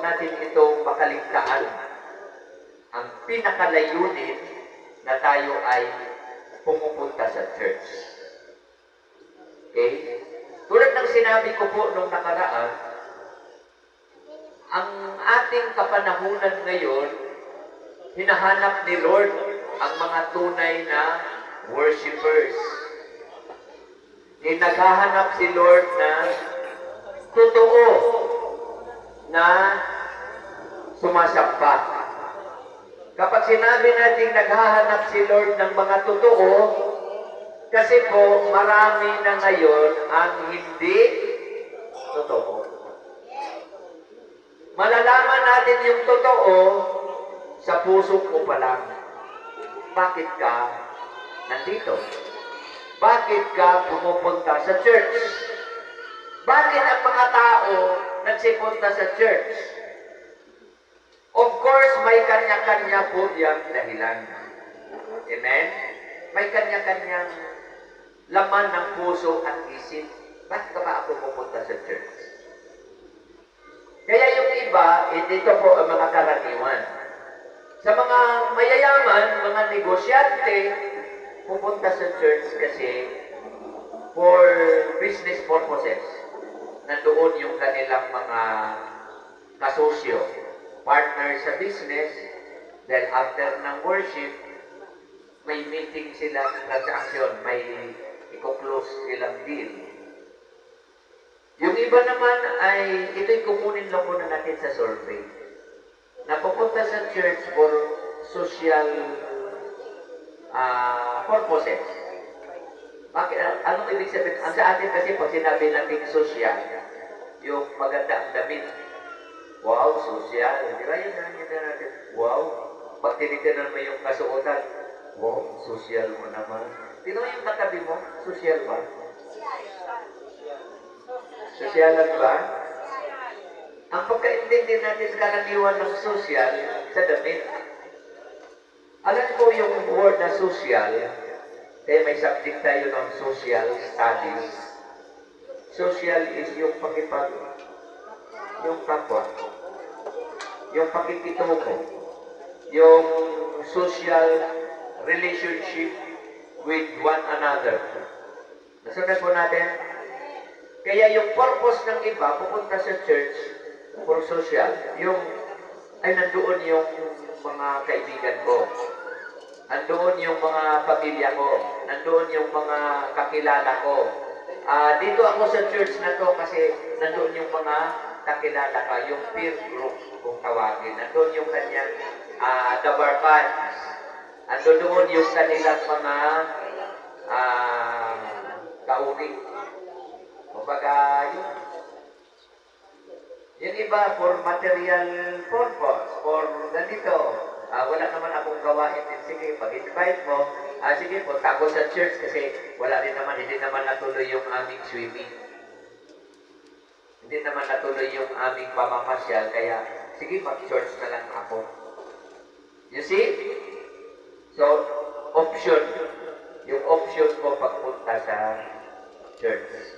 natin itong makaligtaan. Ang pinakalayunin na tayo ay pumupunta sa church. Okay? Tulad ng sinabi ko po nung nakaraan, ang ating kapanahunan ngayon, hinahanap ni Lord ang mga tunay na worshipers. Naghahanap si Lord na totoo na sumasamba. Kapag sinabi natin naghahanap si Lord ng mga totoo, kasi po marami na ngayon ang hindi totoo. Malalaman natin yung totoo sa puso ko pa lang. Bakit ka nandito? Bakit ka pumupunta sa church? Bakit ang mga tao nagsipunta sa church? Of course, may kanya-kanya po yung dahilan. Amen? May kanya-kanyang laman ng puso at isip. Bakit ka ba ako pupunta sa church? Kaya yung iba, dito po ang mga karaniwan. Sa mga mayayaman, mga negosyante, pupunta sa church kasi for business purposes. Nandoon yung kanilang mga kasosyo, partner sa business, dahil after ng worship, may meeting silang transaction, may i-close silang deal. Yung iba naman ay, ito'y kukunin lang muna natin sa survey. Napupunta sa church for social purposes. Bakit? Anong ibig sabihin? Ang sa atin kasi pag sinabi natin social, yung maganda ang damit. Wow, social. Di ba yun natin? Wow. Pag tinitinan mo yung kasuotan, wow, social mo naman. Tino yung katabi mo? Social ba? Sosyalan ba? Ang pagkaintindi natin sa karaniwan ng social, sa damit. Alam ko yung word na social, kaya may subject tayo ng social studies. Social is yung yung kapwa, yung pakikitungo, yung social relationship with one another. Nasunod po natin? Kaya yung purpose ng iba, pupunta sa church for social. Yung, ay nandoon yung mga kaibigan ko. Nandoon yung mga pamilya ko. Nandoon yung mga kakilala ko. Dito ako sa church na to kasi nandoon yung mga kakilala ka, yung peer group kung tawagin. Nandoon yung kanyang dabarkans. Nandoon yung kanilang mga kauri. Kumbaga, yung iba for material purpose, for ganito. Wala naman akong gawain din. Sige, pag-invite mo, sige, punta ako sa church kasi wala din naman, hindi naman natuloy yung aming swimming. Hindi naman natuloy yung aming pamamasyal, kaya sige, mag-church na lang ako. You see? So, option. Yung option ko pagpunta sa church.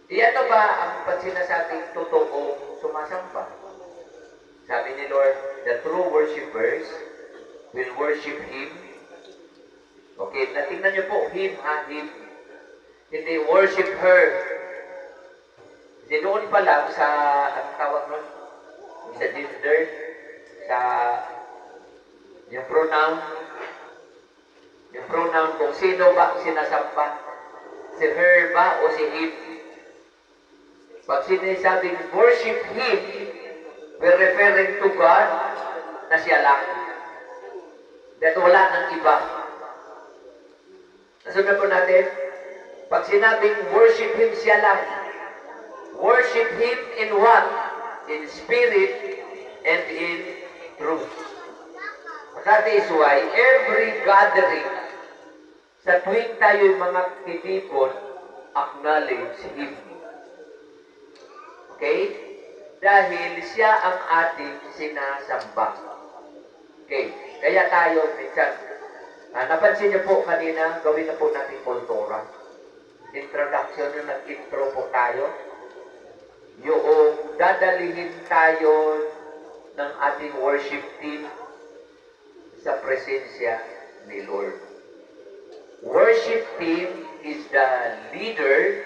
Iyan ba ang pagsinasabing totoong sumasamba? Sabi ni Lord, the true worshipers will worship Him. Okay, natingnan niyo po, Him. Hindi worship her. Kasi doon pa lang sa, ang tawag nun, sa gender, sa yung pronoun kung sino ba sinasamba, si her ba o si him. Pag sinasabing worship Him, we're referring to God na siya lang. Dahil wala ng iba. Nasunod po natin, pag sinabing worship Him, siya lang. Worship Him in what? In spirit and in truth. That is why every gathering, sa tuwing tayo'y mga titipon, acknowledge Him. Okay? Dahil siya ang ating sinasamba. Okay? Kaya tayo, minsan, napansin niyo po kanina, gawin na po natin kultura. Introduction, yung nag-intro po tayo. Yung dadalihin tayo ng ating worship team sa presensya ni Lord. Worship team is the leaders.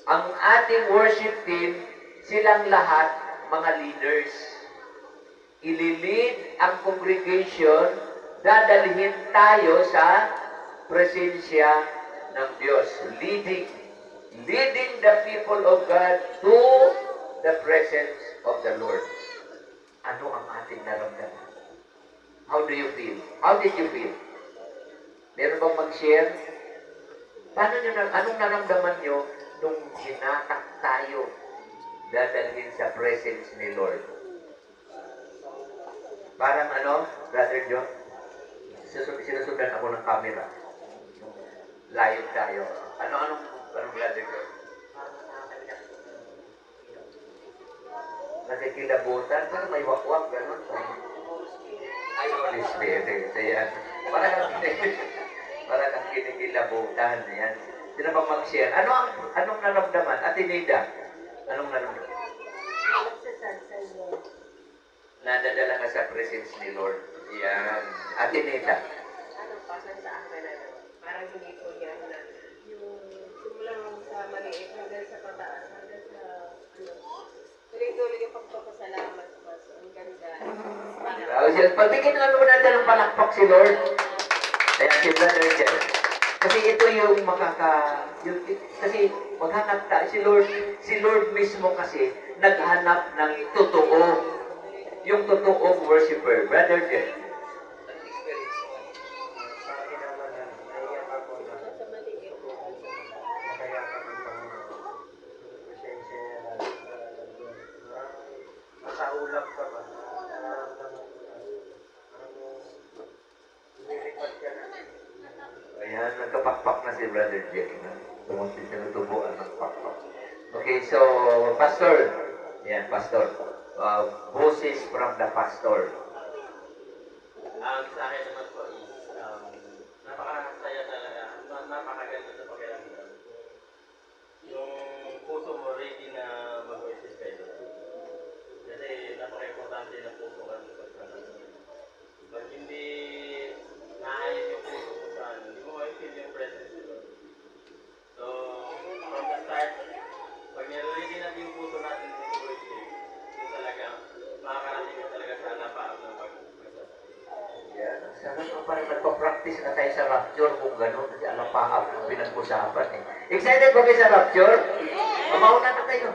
Ang ating worship team, silang lahat mga leaders. Ililid ang congregation, dadalhin tayo sa presensya ng Diyos. Leading the people of God to the presence of the Lord. Ano ang ating naramdaman? How do you feel? How did you feel? Meron bang mag-share? Anong naramdaman nyo nung hinatak tayo dadalhin sa presence ni Lord? Parang Brother John? Sinusundan ako ng camera. Live tayo. Anong Brother John? Nakikilabutan, parang may wakwak, gano'n. Ay, Holy Spirit. Ayan. Parang kang kinikilabutan. Ayan. Sino bang mag-share? Anong naramdaman? Ate Nida, anong naramdaman? Nadadala ka sa presence ni Lord. Ayan. Ate Nida. Pasal sa akin parang hindi ko yan na yung simulang sa maliit hanggang sa pataas hanggang sa tuloy-tuloy yung pagpapasalamat ko. So, ang ganda. Pagbigyan naman natin ng palakpak si Lord. Ayan, si Brother Jen. Kasi ito yung kasi maghanap tayo. Si Lord mismo kasi naghanap ng totoo. Yung totoong worshiper. Brother Jen. Nakaulap ka ba? Ayan, nagkapakpak na si Brother Jack. Tumunti siya natubuan ng pakpak. Okay, so, Pastor. Ayan, Pastor. Boses from the Pastor. Sa akin naman po is, napakasaya talaga. Napakaganda sa pakiramdam. Yung puso mo ready na mag-worship kayo. Kasi napaka-importante ng puso ka sa pagkakas. Pag hindi naayos yung puso mo saan, hindi mo ma-feel yung presence nito. So, from the start, pag nire-ready natin yung puso natin sa worship, yun talaga, makakarating ka talaga sa lapaab ng pagkakas. Yan, sarap mo parang nagpa-practice na tayo sa rapture kung gano'n. Kasi alam pa ang pinag-usapan eh. Excited ba kayo sa rapture? Mauna na kayo.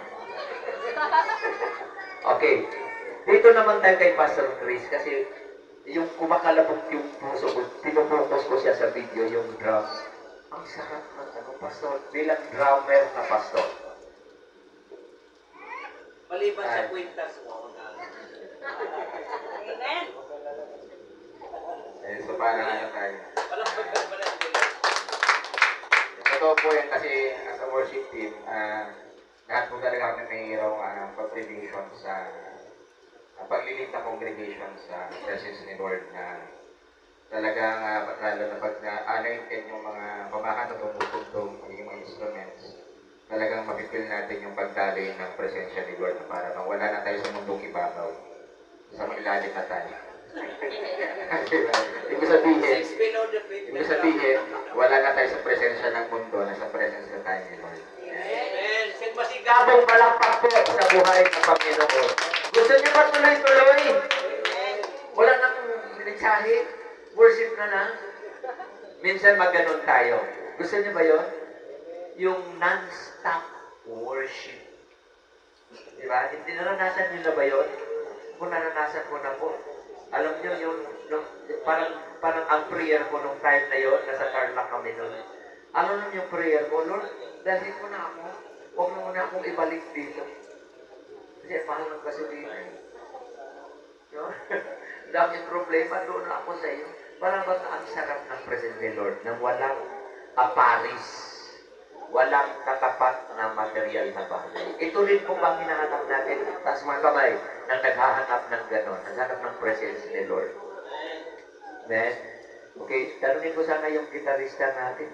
Okay. Dito naman tayo kay Pastor Chris kasi yung kumakalabog yung puso ko, pinupokus ko siya sa video, yung drum. Ang sarap ng Pastor, bilang drummer na Pastor. Maliban sa kwintas mo, Amen. So, paano nga yung tayo? palakpagan pa lang din. Totoo po yan kasi as a worship team, lahat po talaga kami mayroong contribution sa paglilid ng congregation sa presence ni Lord na talagang lalo na pag anointed yung mga pamakanta tumutugtog, yung mga instruments, talagang mapipil natin yung pagdaloy ng presensya ni Lord na para nang wala na tayo sa mundong ibabaw, sa mailalim na tayo. Ibig sabihin, wala na tayo sa presensya ng mundo, nasa presensya tayo ni Lord. Amen. Sit Masigabong palakpak po sa buhay ng Panginoon. Gusto niyo ba tuloy-tuloy? Wala nang mensahe. Worship na lang. Minsan maganon tayo. Gusto niyo ba yon? Yung non-stop worship. Diba? Hindi naranasan niyo na ba yon? Kung naranasan ko na po. Alam niyo yung parang ang prayer ko nung time na yon, nasa Tarlac kami noon. Ano nun yung prayer ko? Lord, dahil mo na ako. Huwag mo na akong ibalik dito. Kasi mahal ng gasolina. No? Daming problema, doon na ako sa iyo. Parang ba ang sarap ng presence ni Lord nang walang kaparis, walang katapat na material na bagay. Ito rin po bang hinahanap natin, taas mga kamay, nang naghahanap ng gano'n, naghahanap ng presence ni Lord. Amen? Okay, tanungin ko sana yung gitarista natin.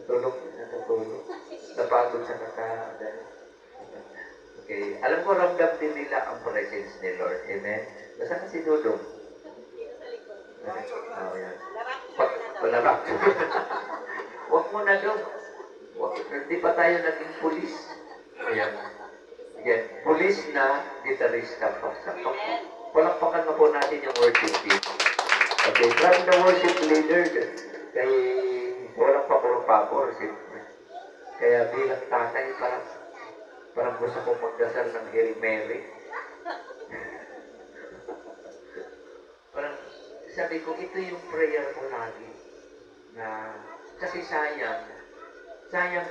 Natulog. napapagod sa kakada. Okay. Alam ko, ramdam din nila ang presence ni Lord. Amen? Basta ka si Dudong. Oh, yan. Palarap. Huwag mo na doon. Hindi pa tayo naging pulis. Ayan. Yan. Pulis na gitarista pa. Palakpakan na po natin yung worship team. Okay. From the worship leader, kay walang papuro-papor. Kaya bilang tatay, parang gusto ko magdasal ng Hail Mary. Parang sabi ko, ito yung prayer ko lagi. Na, kasi sayang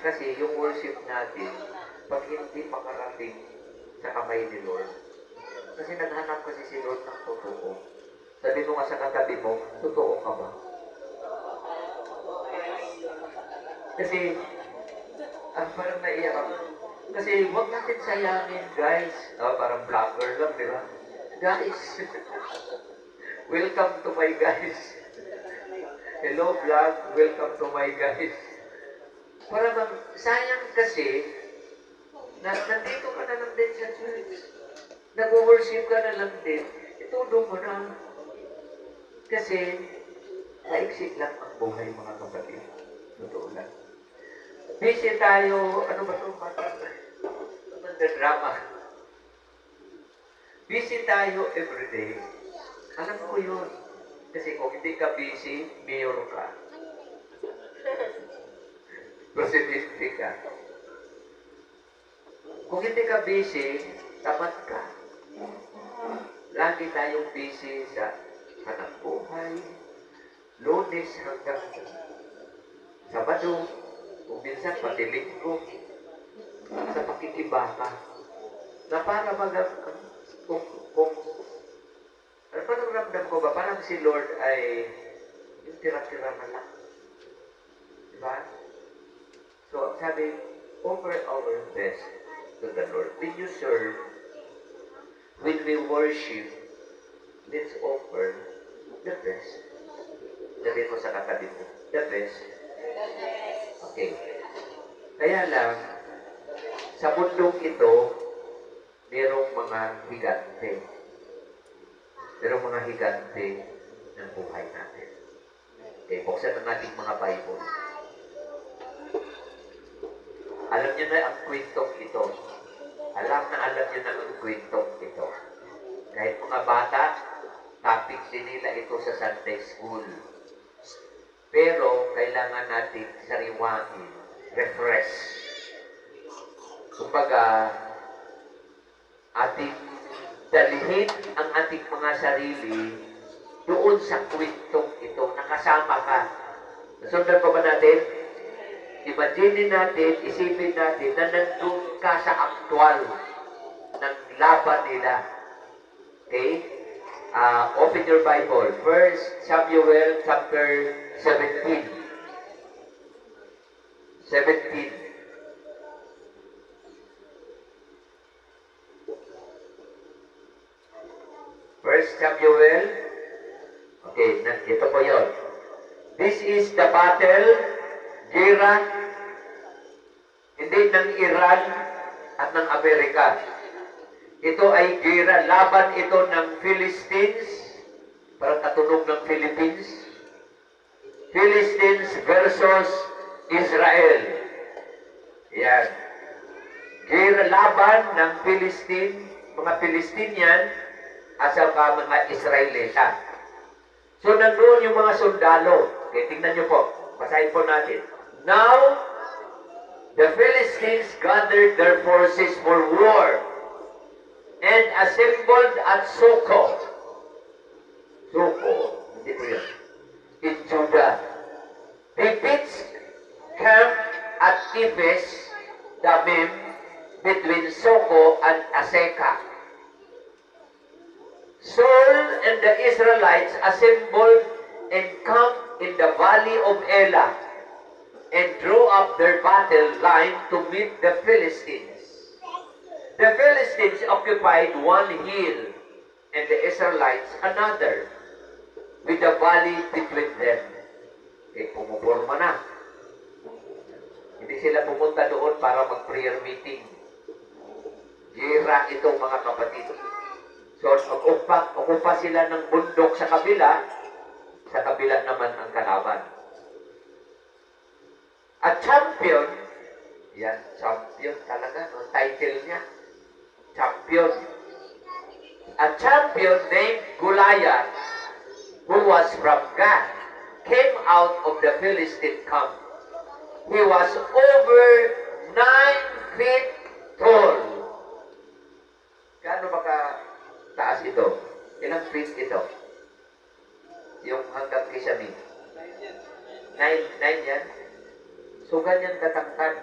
kasi yung worship natin, pag hindi makarating sa kamay ni Lord. Kasi naghanap kasi si Lord ng totoo. Sabi mo nga sa katabi mo, totoo ka ba? Kasi, parang naiyak ako. Kasi huwag natin sayangin, guys. Parang vlogger lang, di ba? Guys, welcome to my guys. Hello, vlog. Welcome to my guys. Parang sayang kasi, nandito ka na lang din sa church. Nag-worship ka na lang din. Itulong mo na. Kasi, maiksik lang ang buhay, mga kapatid. Totoo lang. Busy tayo, ano ba ito? Drama. Busy tayo everyday. Alam ko yun. Kasi kung hindi ka busy, mayor ka. Presidente ka. Kung hindi ka busy, tapat ka. Lagi tayong busy sa hanap buhay, Lunes hanggang Sabado, kung minsan pati Linggo, sa pakikibaka, na para kung ano pa nang ramdam ko ba? Parang si Lord ay yung tira-tira na lang. Diba? So, sabi, offer our best to the Lord. When you serve, when we worship, let's offer the best. Sabi mo sa katabi mo, the best. Okay. Kaya lang, sa mundong ito, merong mga higante. Merong mga higante ng buhay natin. Okay, buksan ang ating mga Bible. Alam niyo na ang kwentong ito. Alam niyo na ang kwentong ito. Kahit mga bata, topic din nila ito sa Sunday School. Pero, kailangan natin sariwain, refresh. Kumbaga, ating dalhin ang ating mga sarili doon sa kwentong ito. Nakasama ka. Nasundan pa ba natin? Imagine natin, isipin natin na nandun ka sa aktual ng laban nila. Okay? Open your Bible. 1 Samuel chapter 17. 17. First Samuel. Okay, ito po yun. This is the battle, Gera, hindi ng Iran at ng Amerika. Ito ay Gera, laban ito ng Philistines, parang katunog ng Philippines. Philistines versus Israel. Yan. Gera, laban ng Philistine, mga Palestinian, at saka mga Israelita. So, nandoon yung mga sundalo. Okay, tingnan nyo po. Basahin po natin. Now, the Philistines gathered their forces for war and assembled at Soko. Soko. Hindi po yun. In Judah. They pitched camp at Ephes, Damim, between Soko and Aseka. Saul and the Israelites assembled and camped in the valley of Elah and drew up their battle line to meet the Philistines. The Philistines occupied one hill and the Israelites another, with a valley between them. Pumuporma na. Hindi sila pumunta doon para mag-prayer meeting. Gira ito mga kapatid. So, okupa sila ng bundok sa kabila naman ang kalaban. At champion, yan, champion talaga, no? Title niya, champion. A champion named Goliath, who was from Gath, came out of the Philistine camp. He was over 9 feet tall. Gaano ba taas ito? Ilang feet ito? Yung hanggang kisami. 9 yan. So, ganyan katangkad.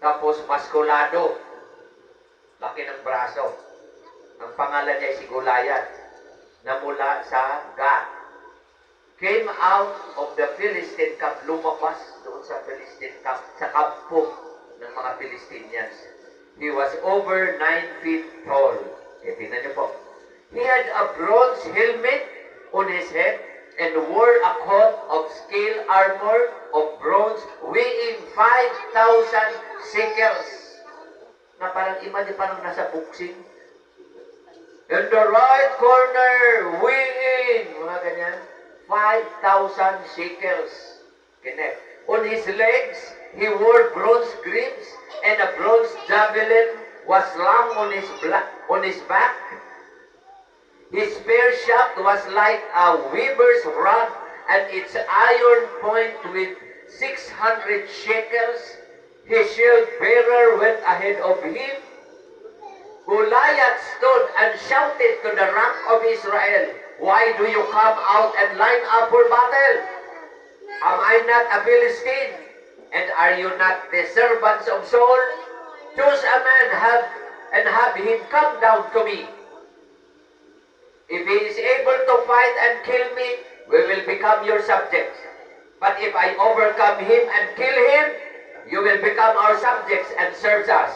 Tapos, maskulado. Laki ng braso. Ang pangalan niya si Goliath, na mula sa Gath. Came out of the Philistine camp. Lumabas doon sa Philistine camp, sa kampo ng mga Philistinians. He was over 9 feet tall. Tingnan niyo po. He had a bronze helmet on his head and wore a coat of scale armor of bronze weighing 5,000 shekels. Na parang imagine parang nasa boxing. In the right corner, weighing, mga ganyan, 5,000 shekels. Connect. On his legs, he wore bronze grips and a bronze javelin was slung on his back. His spear shaft was like a weaver's rod, and its iron point with 600 shekels. His shield bearer went ahead of him. Goliath stood and shouted to the rank of Israel, "Why do you come out and line up for battle? Am I not a Philistine? And are you not the servants of Saul? Choose a man and have him come down to me. If he is able to fight and kill me, we will become your subjects. But if I overcome him and kill him, you will become our subjects and serve us."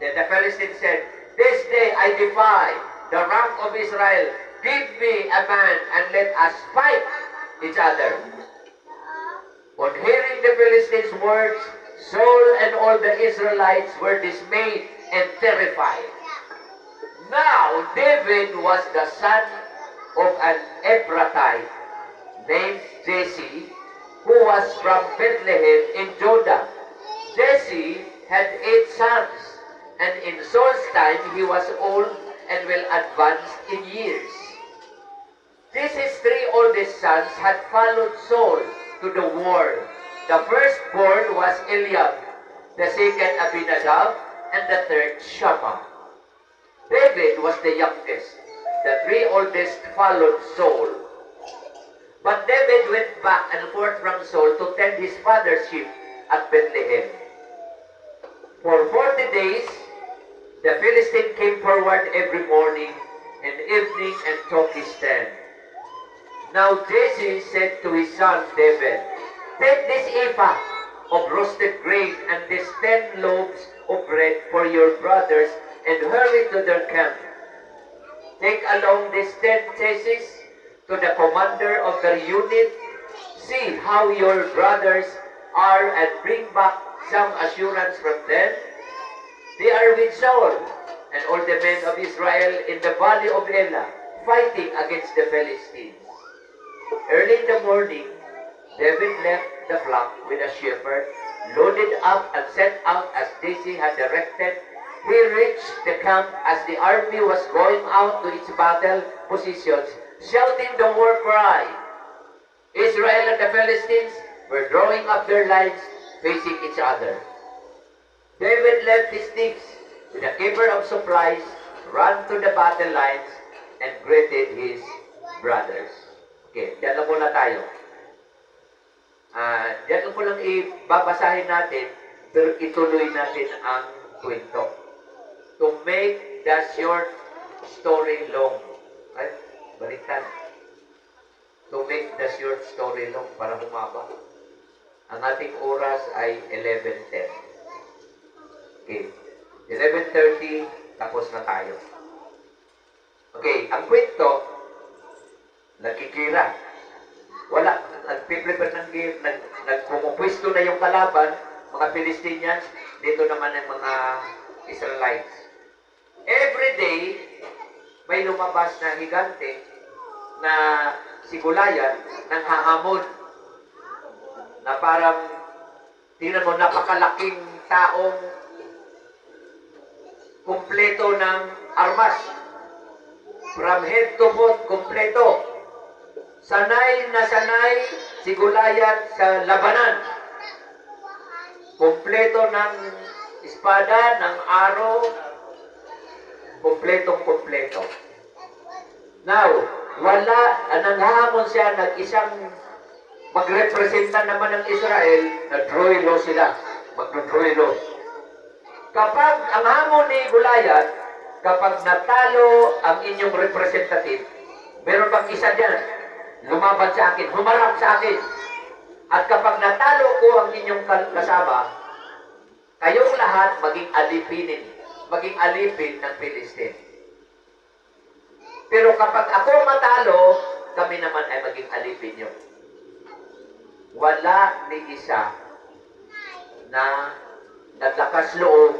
Then the Philistine said, "This day I defy the rank of Israel. Give me a man and let us fight each other." On hearing the Philistines' words, Saul and all the Israelites were dismayed and terrified. Now David was the son of an Ephrathite named Jesse, who was from Bethlehem in Judah. Jesse had 8 sons, and in Saul's time he was old and well advanced in years. Jesse's 3 oldest sons had followed Saul to the war. The firstborn was Eliab, the second Abinadab, and the third Shammah. David was the youngest. The 3 oldest followed Saul. But David went back and forth from Saul to tend his father's sheep at Bethlehem. For 40 days, the Philistine came forward every morning and evening and took his stand. Now Jesse said to his son David, "Take this ephah of roasted grain and these 10 loaves of bread for your brothers and hurry to their camp. Take along these 10 chassis to the commander of the unit. See how your brothers are and bring back some assurance from them. They are with Saul and all the men of Israel in the valley of Elah, fighting against the Philistines." Early in the morning, David left the flock with a shepherd, loaded up and set out as Jesse had directed. He reached the camp as the army was going out to its battle positions, shouting the war cry. Israel and the Philistines were drawing up their lines, facing each other. David left his sticks with a keeper of supplies, ran to the battle lines, and greeted his brothers. Okay, diyan lang muna tayo. Diyan lang po lang ibabasahin natin, pero ituloy natin ang kwento. To make the short story long. Ay, baliktad. To make the short story long para humaba. Ang ating oras ay 11:10. Okay. 11:30, tapos na tayo. Okay, ang kwento, nakikira. Wala, nag-prepare ng game, nagpumupwesto na yung kalaban, mga Palestinians, dito naman ang mga Israelites. Every day, may lumabas na higante na si Goliath nang hahamon na parang tingnan mo, napakalaking taong kumpleto ng armas. From head to foot, kumpleto. Sanay na sanay si Goliath sa labanan. Kumpleto ng espada, ng araw, kumpletong-kumpleto. Now, nanghahamon siya, nag-isang magrepresenta naman ng Israel, na-droilo sila, mag-droilo. Kapag ang hamon ni Goliath, kapag natalo ang inyong representative, meron pang isa dyan, lumaban sa akin, humarap sa akin. At kapag natalo ko ang inyong kasama, kayong lahat maging alipin ng Philistine. Pero kapag ako matalo, kami naman ay maging alipin nyo. Wala ni isa na naglakas loob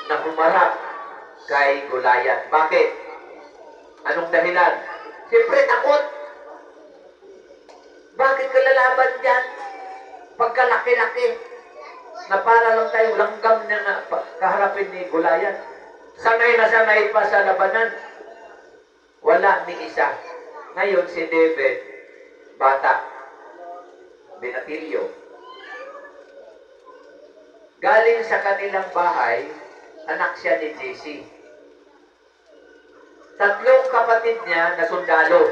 na humarap kay Goliath. Bakit? Anong dahilan? Siyempre, takot. Bakit ka lalaban dyan? Pagkalaki-laki, na para lang tayo langgam na kaharapin ni Goliath. Sanay na sanay pa sa labanan. Wala ni isa. Ngayon si David, bata, binatilyo. Galing sa kanilang bahay, anak siya ni Jesse. 3 kapatid niya na sundalo,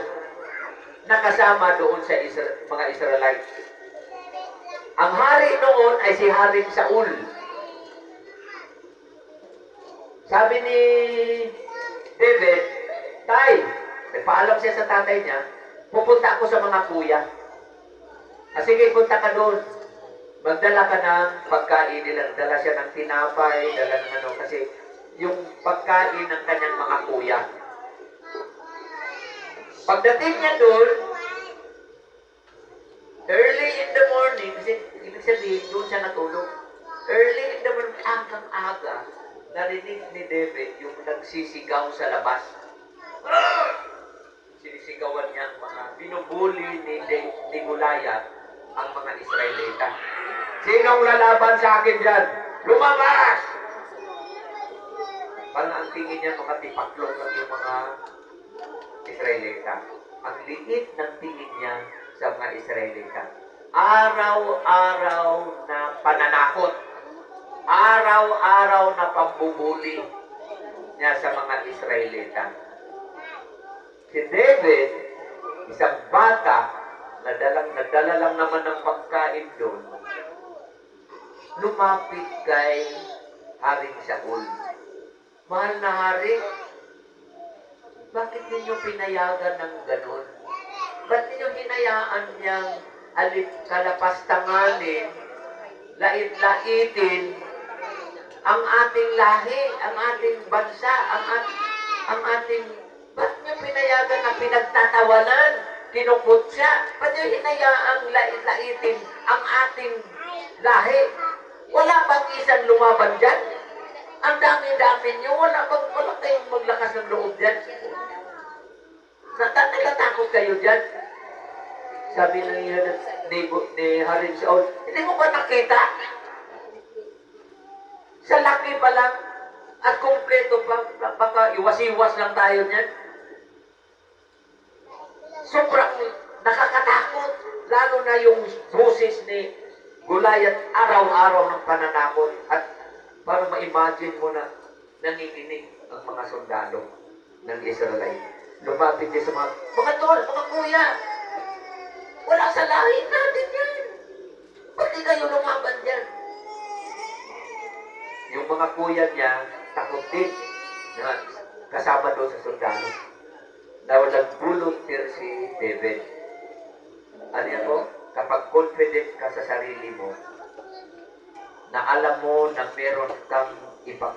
nakasama doon sa mga Israelites. Ang hari noon ay si Haring Saul. Sabi ni David, Tay, nagpaalam siya sa tatay niya, pupunta ako sa mga kuya. Sige, punta ka doon. Magdala ka ng pagkain nila. Dala siya ng tinapay, dala ng ano, kasi yung pagkain ng kanyang mga kuya. Pagdating niya doon, early in the morning, kasi ibig sabihin, doon siya natulog. Early in the morning, aga, narinig ni David yung nagsisigaw sa labas. Sinisigawan niya ang mga binubuli ni Goliath ang mga Israelita. Sinong lalaban sa akin dyan? Lumabas! Parang ang tingin niya makatipaklong lang yung mga Israelita. Ang liit ng tingin niya sa mga Israelita. Araw-araw na pananakot. Araw-araw na pambubuli niya sa mga Israelita. Si David, isang bata, nagdala lang naman ng pagkain doon, lumapit kay Haring Saul. Mahal na hari, bakit ninyo pinayagan ng ganun? Ba't ninyo hinayaan niyang kalapastanganin, lait-laitin ang ating lahi, ang ating bansa, ang ating... Ba't niyo pinayagan na pinagtatawanan, kinukutsa? Ba't niyo hinayaang lait-laitin ang ating lahi? Wala bang isang lumaban dyan? Ang dami-dami niyo, wala kayong maglakas ng loob dyan? Natatakot kayo dyan? Sabi ni Haring Saul, hindi mo ba nakita? Sa laki pa lang, at kumpleto pa, baka iwas-iwas lang tayo niyan. Sobrang nakakatakot, lalo na yung boses ni Goliath araw-araw ng pananakot. At para ma-imagine mo na nanginginig ang mga sundalo ng Israelite. Lumapit niya sa mga tol, mga kuya, wala sa lahi natin yan. Ba't di kayo lumaban dyan? Yung mga kuya niya, takot din na kasama doon sa sundalo. Na nag-volunteer si David. Ano yan mo? Kapag confident ka sa sarili mo, na alam mo na meron kang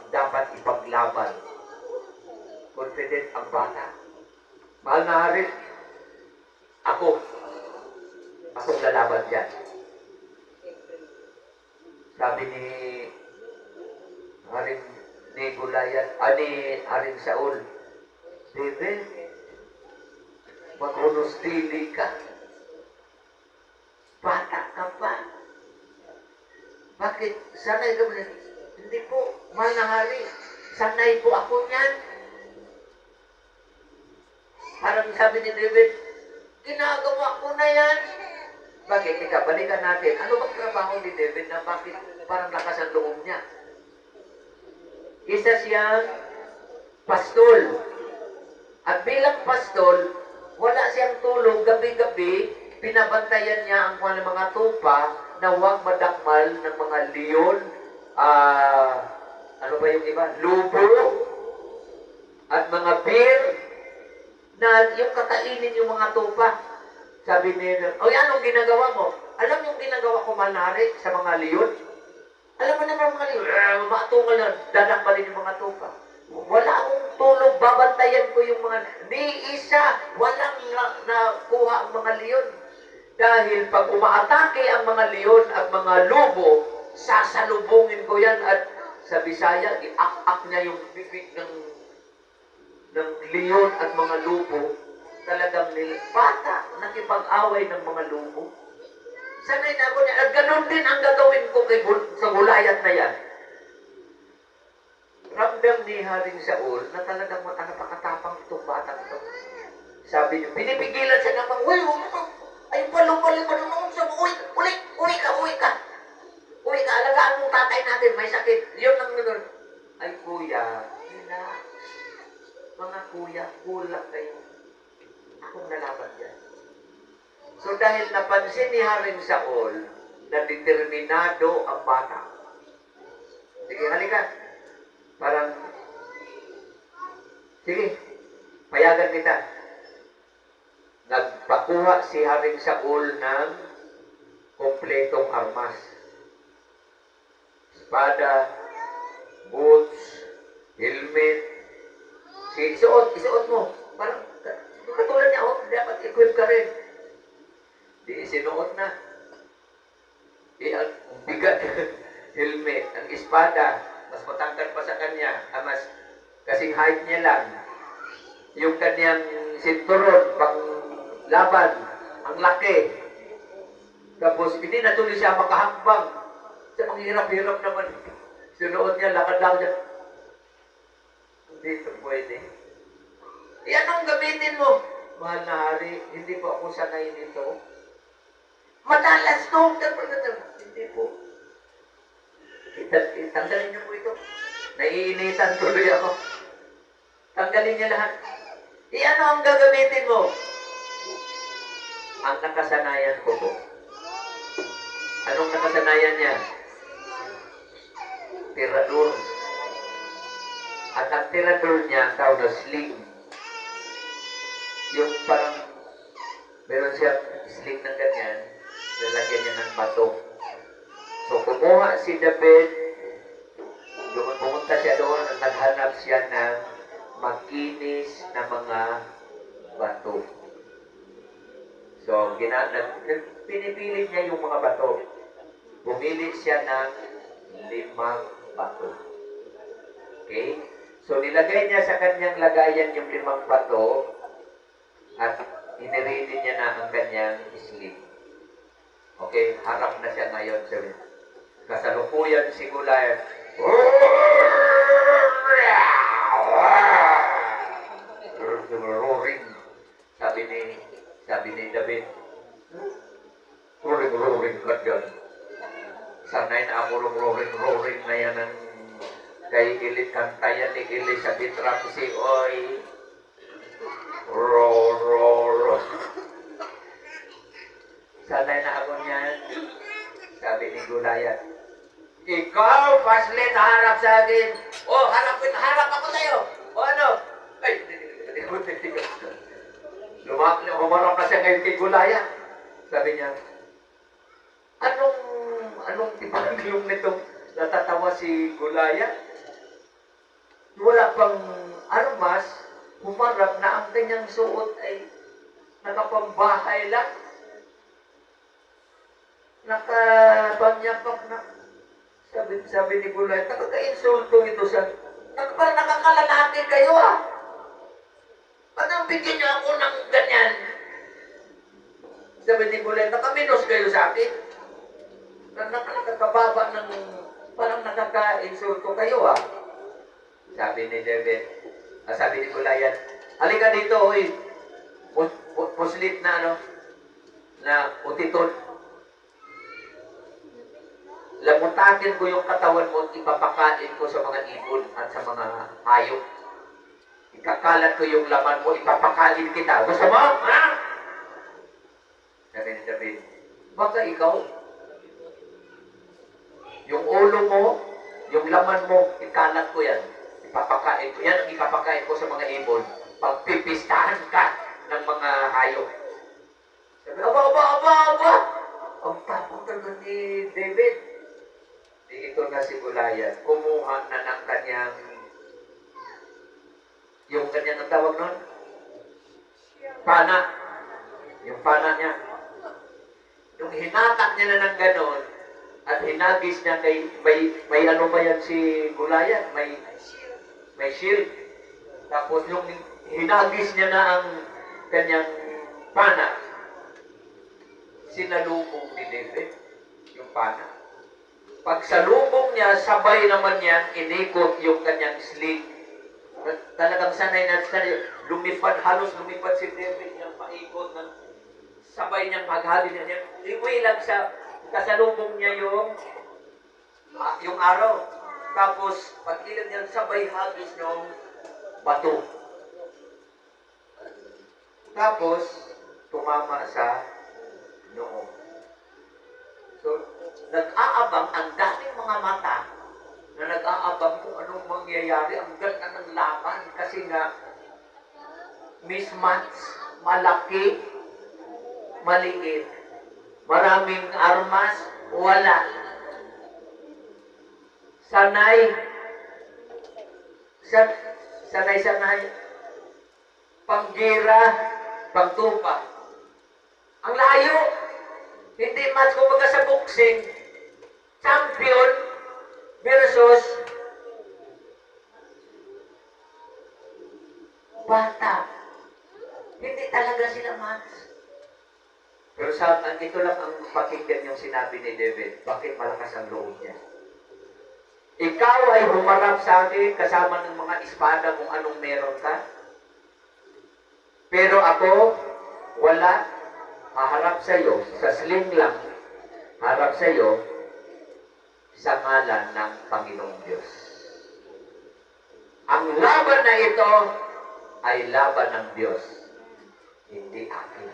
dapat ipaglaban, confident ang bata. Mahal na hari, ako, Akong lalaban dyan. Sabi ni Haring ni Goliath, ni Haring Saul, David, mag-unustili ka. Bata ka pa. Bakit? Sanay ka ba? Hindi po, mahal na hari. Sanay po ako niyan. Parang sabi ni David, ginagawa ko na yan. Bakit? Ika, balikan natin. Ano bang trabaho ni David na bakit parang lakas ang loob niya? Isa siyang pastol. At bilang pastol, wala siyang tulog gabi-gabi, pinabantayan niya ang mga tupa na huwag madakmal ng mga leon, ano ba yung iba? Lubo, at mga bear, na yung kakainin yung mga tupa. Sabi niya, o anong ginagawa mo? Alam yung ginagawa ko manari sa mga leon? Alam mo naman mga leon, matungal na, dadakmalin yung mga tupa. Wala akong tulog, babantayan ko yung mga, ni isa, walang nakuha ang mga leon. Dahil pag umaatake ang mga leon at mga lobo, sasalubungin ko yan at sa Bisaya, i-ak-ak niya yung bibig ng leon at mga lobo. Talagang bata, nakipag-away ng mga lobo. Sanay na ako niya. At ganun din ang gagawin ko sa Goliath na yan. Ramdam ni Haring Saul na talagang napakatapang itong batang ito. Sabi niyo, pinipigilan siya naman, uy, ay palumali pa naman sa uwi ka. Uwi ka, alagaan mong tatay natin, may sakit. Yun ang ganun. Ay kuya, relax. Mga kuya, kulang kayo. Akong nalaban dyan. So dahil napansin ni Haring Saul na determinado ang bata. Sige, halika. Parang, sige, payagan kita. Nagpakuha si Haring Saul ng kompletong armas. Espada, boots, helmet. Isuot mo. Parang, katulad niya, dapat equip ka rin. Di isinuot na. Ang bigat, helmet, ang espada, mas matangkad pa sa kanya, mas kasing height niya lang. Yung kanyang sinturon, pang laban, ang laki. Tapos, hindi na tuloy siya makahakbang. Sa manghirap-hirap naman. Sinuot niya, lakad lang siya. Hindi ito pwede. Anong gamitin mo? Mahal na hari, hindi po ako sanay nito. Madalas to. Hindi po. Tanggalin niyo po ito. Naiinitan tuloy ako. Tanggalin niya lahat. Ano ang gagamitin mo? Ang nakasanayan ko po. Anong nakasanayan niya? Tirador. At ang tirador niya, ang tawag na sling. Yung parang, meron siyang sling ng ganyan, lalagyan niya ng bato. So, kumuha si David, pumunta siya doon at naghanap siya ng makinis na mga bato. So, pinipili niya yung mga bato. Pumili siya ng 5 bato. Okay? So, nilagay niya sa kanyang lagayan yung 5 bato at iniready niya na ang kanyang sling. Okay? Harap na siya ngayon. Kasalukuyan si Goliath. Roaring. Sabi ni David. Roaring ka dyan. Sanay na ako roaring na yan ang kay Ilit kantayan ni Elizabeth Ramsey. Oy. Roar. Sanay na ako niyan. Sabi ni Goliath. Ikaw, paslit, harap sa akin. Oh, harap ako sa'yo. O ano? Ay, humarap na siya ngayon kay Goliath. Sabi niya, anong tipaglong nitong natatawa si Goliath? Wala pang armas, humarap na ang kanyang suot ay nakapambahay lang. Nakapanyapak na. Sabi ni Goliath, nakaka-insulto ito sa... Parang nakakalalaki kayo ah. Parang bigyan niyo ako ng ganyan. Sabi ni Goliath, nakaminos kayo sa akin. Nakakababa ng... Parang nakaka-insulto kayo ah. Sabi ni David, sabi ni Goliath, halika dito, oy. Puslit na ano, na utiton. Lamutakin ko yung katawan mo at ipapakain ko sa mga ibon at sa mga hayop. Ikakalat ko yung laman mo, ipapakain kita. Gusto mo? Ha? Sabi ni David, baka ikaw, yung ulo mo, yung laman mo, ikalat ko yan. Ipapakain ko yan, ang ipapakain ko sa mga ibon. Pagpipistahan ka ng mga hayop. Sabi, aba! Ang tapang talaga ni David. Ito na si Goliath, kumuha na ng kanyang, yung kanyang ang tawag nun? Pana. Yung pana niya. Yung hinatak niya na ng ganon, at hinagis niya kay, may ano ba yan si Goliath? May shield. Tapos yung hinagis niya na ang kanyang pana, sinalubong ni David, yung pana. Pagsalubong niya, sabay naman niya, inikot yung kanyang sling. Talagang sanay na sanay. Halos lumipad si David niyang paikot ng sabay niyang maghali niya. Iwi lang sa kasalubong niya yung araw. Tapos, pag-ilan niya, sabay hagis ng bato. Tapos, tumama sa noo. So, nag-aabang ang daming mga mata na nag-aabang kung anong mangyayari. Ang ganda ng laban kasi nga mismatch, malaki, maliit. Maraming armas, wala. Sanay. Panggira, pangtupa. Ang layo. Hindi match kumbaga sa boxing. Champion versus bata. Hindi talaga sila match. Pero ito lang ang pakinggan yung sinabi ni David. Bakit malakas ang loob niya? Ikaw ay humarap sa akin kasama ng mga espada kung anong meron ka. Pero ako, wala. Haharap sa iyo, sa sling lang, harap sa iyo, sa ngalan ng Panginoong Diyos. Ang laban na ito ay laban ng Diyos, hindi akin.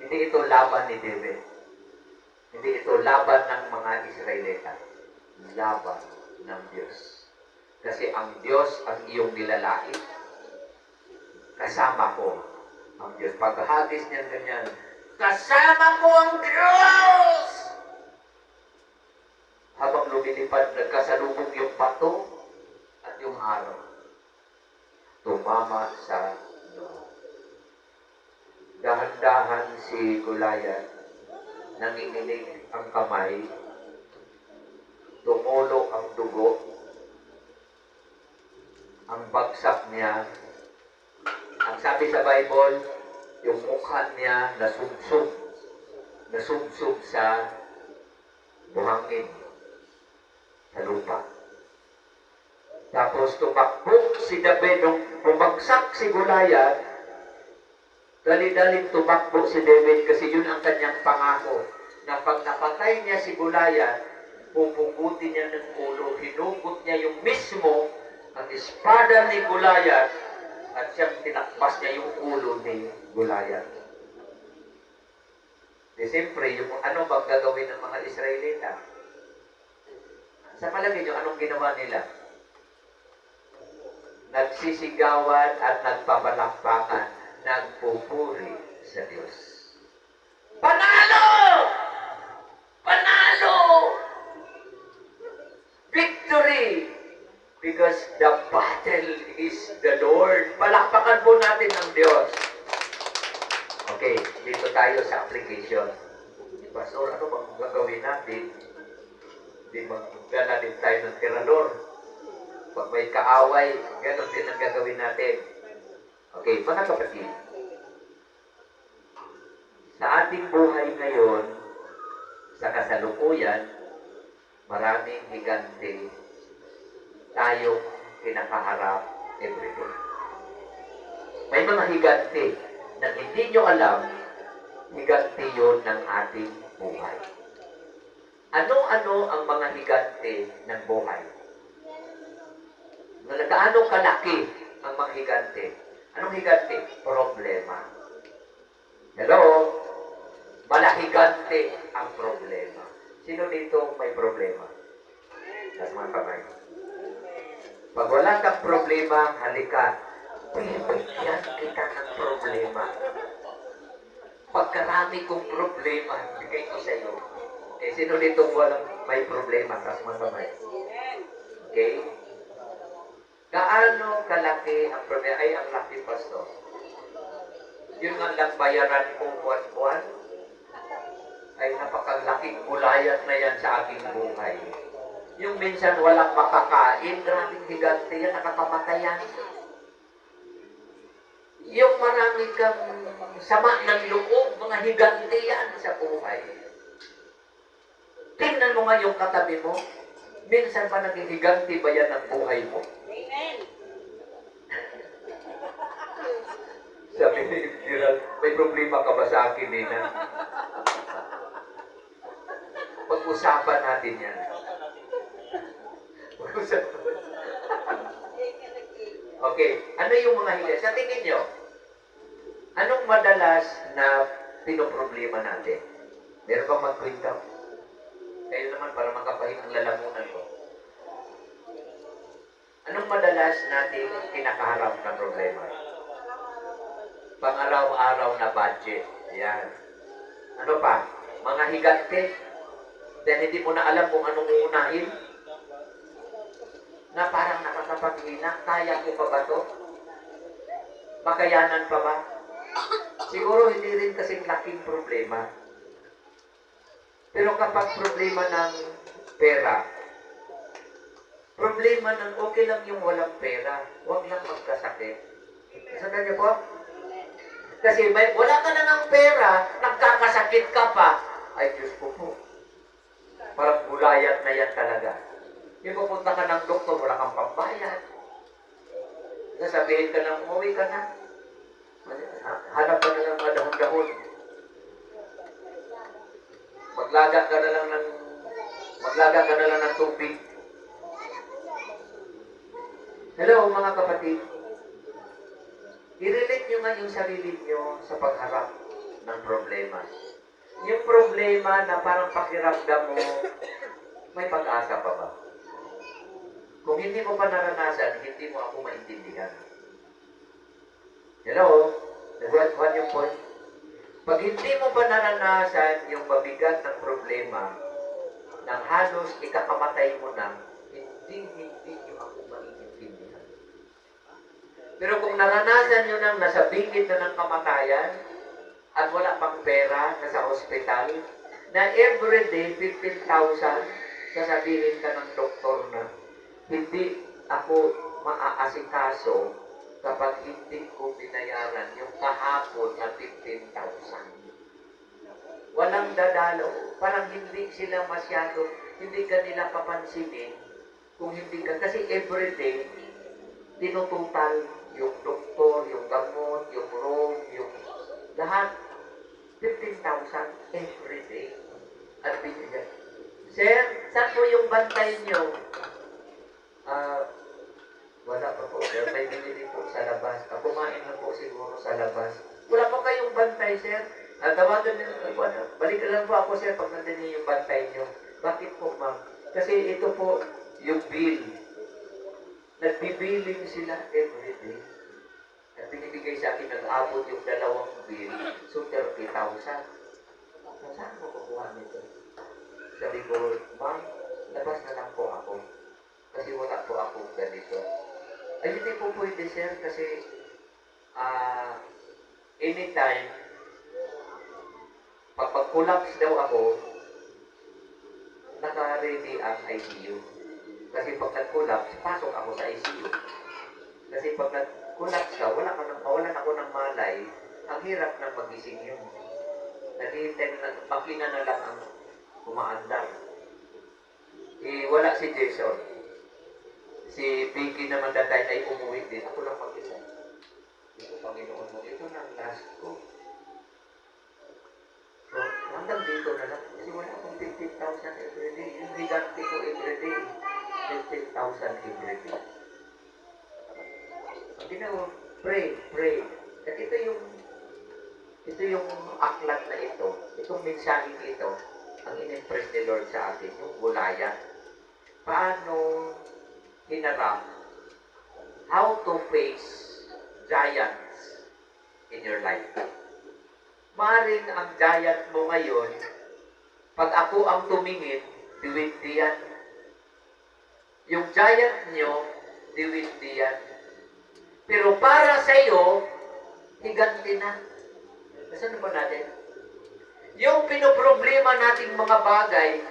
Hindi ito laban ni David. Hindi ito laban ng mga Israelita. Laban ng Diyos. Kasi ang Diyos ang iyong nilalait. Kasama ko ang Diyos. Paghagis niya ganyan, kasama ko ang Diyos! Habang lumilipad, nagkasalubong yung pato at yung araw. Tumama sa noo. Dahan-dahan si Goliath, nanginginig ang kamay, tumulo ang dugo, ang bagsak niya. Ang sabi sa Bible, yung mukha niya nasubsob sa buhangin, sa lupa. Tapos tumakbo si David, nung bumagsak si Goliath, dali-daling tumakbo si David kasi yun ang kanyang pangako, na pag napatay niya si Goliath, pupugutin niya ng ulo, hinugot niya yung mismo ang espada ni Goliath, at siyang tinakpas niya yung ulo ni Goliath. Di siyempre, yung ano bang gagawin ng mga Israelita? Sa palagay niyo, anong ginawa nila? Nagsisigawan at nagpapalakpakan, nagpupuri sa Diyos. Panalo! Panalo! Victory! Because the battle is the Lord. Palakpakan po natin ang Diyos. Okay, dito tayo sa application. Pastor, ano bang gagawin natin? Hindi magdala din tayo ng tirador. Pag may kaaway, gano'n din ang gagawin natin. Okay, mga kapatid, sa ating buhay ngayon, sa kasalukuyan, maraming higante tayong kinakaharap everyday. May mga higante na hindi nyo alam, higante yun ng ating buhay. Ano-ano ang mga higante ng buhay? Gaano kalaki ang mga higante? Anong higante? Problema. Hello? Malahigante ang problema. Sino dito may problema? Sa mga kamay. Pag wala kang problema, halika. Bibigyan kita ng problema. Pagkarami kong problema, bigay ko sa iyo. Okay, sino dito walang may problema? Sa mga kamay. Okay? Gaano kalaki ang problema? Ay, ang laki, Pastor. Yun ang lang bayaran kong buwan-buwan ay napakalaking gulayat na yan sa aking buhay. Yung minsan walang makakain, grabing higante yan, nakakamatay yan. Yung marami kang sama ng loob, mga higante yan sa buhay. Tingnan mo nga yung katabi mo, minsan pa naging higante ba yan ang buhay mo? Amen. Sabi ni Gerald, may problema ka ba sa akin, Nina? Pag-usapan natin yan. Pag-usapan. Okay, ano yung mga higas? Sa tingin nyo, anong madalas na pinoproblema natin? Meron bang mag-kwento? Kayo naman para makapahin ang lalamunan ko. Anong madalas natin kinakaharap na problema? Pang-araw-araw na budget. Yan. Ano pa? Mga higante. Dahil hindi mo na alam kung anong uunahin. Na parang nakakapaghina. Kaya ko pa ba to? Makayanan pa ba? Siguro hindi rin kasing laking problema. Pero kapag problema ng pera, problema ng okay lang yung walang pera, huwag lang magkasakit. Sabihin niyo po? Kasi wala ka na ng pera, nagkakasakit ka pa. Ay, Diyos ko po. Parang gulayat na yan talaga. Yung pupunta ka ng doktor, wala kang pambayad. Nasabihin ka ng umuwi ka na. Hanap ka na ng mga dahon-dahon. Maglaga ka na lang ng tubig. Hello, mga kapatid. I-relate nyo nga yung sarili nyo sa pagharap ng problema. Yung problema na parang pakiramdam mo, may pag-asa pa ba? Kung hindi mo pa naranasan, hindi mo ako maintindihan. Hello? Nagwat-wan yung point. Pag hindi mo pa naranasan yung mabigat ng problema, nang halos ikakamatay mo na, hindi nyo ako maintindihan. Pero kung naranasan nyo nang nasa bingit na ng kamatayan, at wala pang pera, nasa hospital, na everyday 15,000, sasabihin ka ng doktor na, hindi ako maaasikaso kapag hindi ko binayaran yung kahapon na 15,000. Walang dadalo. Parang hindi sila masyado, hindi ka nila papansinin kung hindi ka, kasi everyday, tinututal yung doktor, yung gamot, yung room, yung lahat, 15,000 everyday. At binigyan. Sir, saan po yung bantay nyo? Wala pa po, sir. May binili po sa labas. Kumain na po siguro sa labas. Wala pa kayong bantay, sir. Tawagan nyo, balik lang po ako, sir, pag nandun yung bantay nyo. Bakit po, ma'am? Kasi ito po, yung bill. Nagbibilling sila everyday. At binibigay sa akin, nag-abot yung 2 bill. So, 30,000. Saan mo kukuha nito? Sabi ko, ma'am, labas na lang po ako. Kasi wala po ako ganito. Ay, hindi po pwede, sir, kasi anytime Pag mag-collapse daw ako, naka-ready ang ICU. Kasi pag nag-collapse, pasok ako sa ICU. Kasi pag nag-collapse ka, mawalan ako ng malay, ang hirap na magising yun. Naghihintay na, makina na lang ang umaandar. Wala si Jason. Si Vicky naman that time ay umuwi din. Ako lang mag-isa. Ito, Panginoon mo, ito na ang last ko. So, hanggang dito na lang. Kasi wala akong 15,000 everyday. Yung higante ko everyday. 15,000 everyday. Ang ginawa, pray. At ito yung aklat na ito. Itong mensaheng ito, ang in-impress ni Lord sa atin, yung gulayan. Paano hinarap? How to face giants in your life. Maring ang giant mo ngayon, pag ako ang tumingin, diwindi yan. Yung giant nyo, diwindi yan. Pero para sa iyo, higanti na. Nasaan ba natin? Yung pinoproblema nating mga bagay,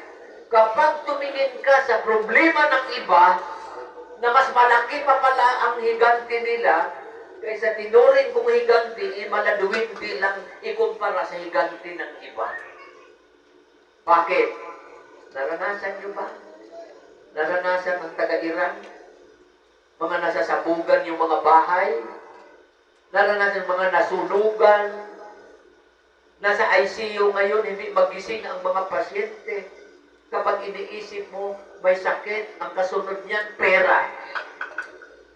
kapag tumingin ka sa problema ng iba, na mas malaki pa pala ang higanti nila, kaysa tinuring kong higanti, maladuwindi lang ikumpara sa higanti ng iba. Bakit? Naranasan nyo ba? Naranasan ng taga-Iran? Mga nasasabugan yung mga bahay? Naranasan mga nasunugan? Nasa ICU ngayon, hindi magising ang mga pasyente. Kapag iniisip mo, may sakit, ang kasunod niyan, pera.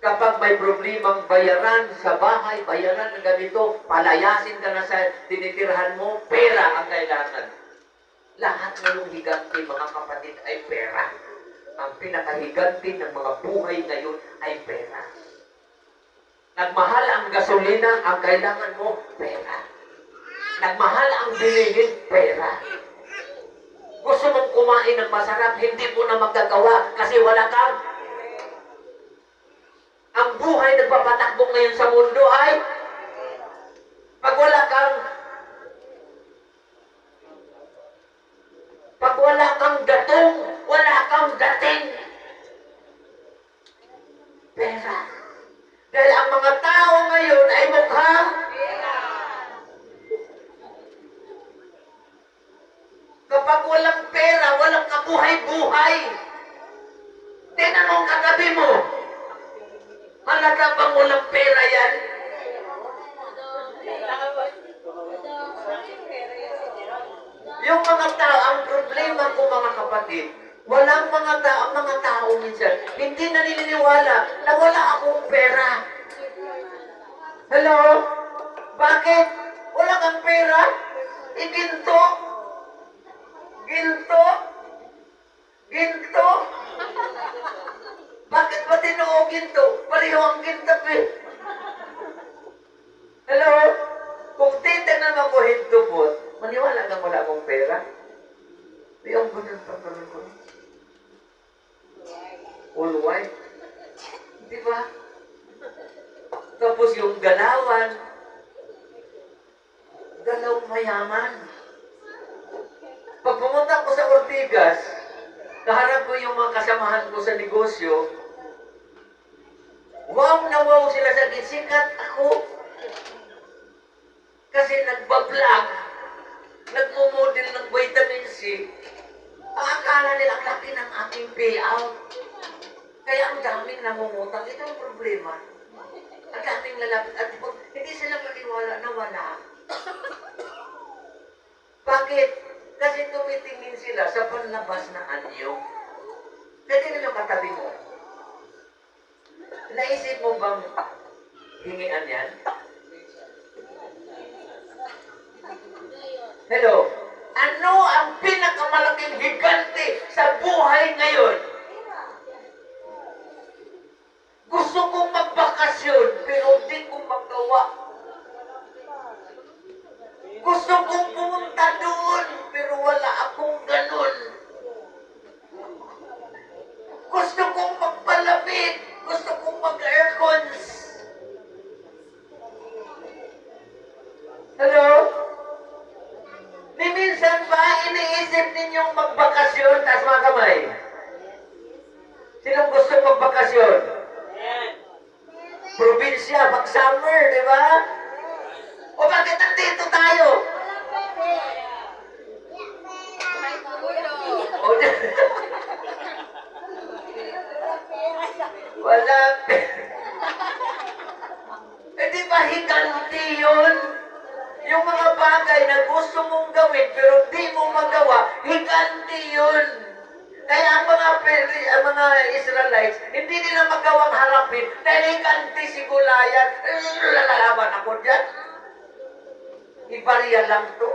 Kapag may problemang bayaran sa bahay, bayaran ng ganito, palayasin ka na sa tinitirhan mo, pera ang kailangan. Lahat ngayong higanti, mga kapatid, ay pera. Ang pinakahiganti ng mga buhay ngayon ay pera. Nagmahal ang gasolina, ang kailangan mo, pera. Nagmahal ang bilihin, pera. Gusto mong kumain ng masarap, hindi mo na magagawa kasi wala kang. Ang buhay nagpapatakbo ngayon sa mundo ay pag wala kang datong, wala kang dating. Pera. Dahil ang mga tao ngayon ay mukhang kapag walang pera, walang kabuhay-buhay. Tinanong kagabi mo, halaga bang walang pera yan? Yung mga tao, ang problema ko mga kapatid, walang ang mga tao minsan, hindi naniniwala na wala akong pera. Hello? Bakit? Wala kang pera? Iginto? Ginto? Bakit ba tinoo ginto? Pareho ang gintap eh. Hello? Kung titignan mo ko hintupot, maniwala ka wala akong pera? Yung ganun pa ko. All white. Di ba? Tapos yung galawan, galaw mayaman. Pag pumunta ko sa Ortigas, kaharap ko yung mga kasamahan ko sa negosyo, wow na wow sila sa akin, sikat ako. Kasi nagbablog, nagmumodel ng vitamin C, akala nila ang laki ng aking payout. Kaya ang daming nangungutang, ito ang problema. Ang daming lalapit at hindi sila maniwala na wala. Bakit? Kasi tumitingin sila sa panlabas na anyo. Pwede nyo katabi mo. Naisip mo bang hingian yan? Hello? Ano ang pinakamalaking higante sa buhay ngayon? Gusto kong magbakasyon, pero hindi ko magawa. Gusto kong pumunta doon, pero wala akong ganun. Gusto kong magpalamig, gusto kong mag-aircons. Hello? Mimi, Sinong gusto magbakasyon? Probinsya, pag summer, di ba? O bakit nandito tayo? O, wala. Eh di ba higanti yun? Yung mga bagay na gusto mong gawin pero di mo magawa, higanti yun. Kaya ang mga Israelites, hindi nila magawang harapin dahil higanti si Goliath. Lalaban ako dyan. Ibariya lang to.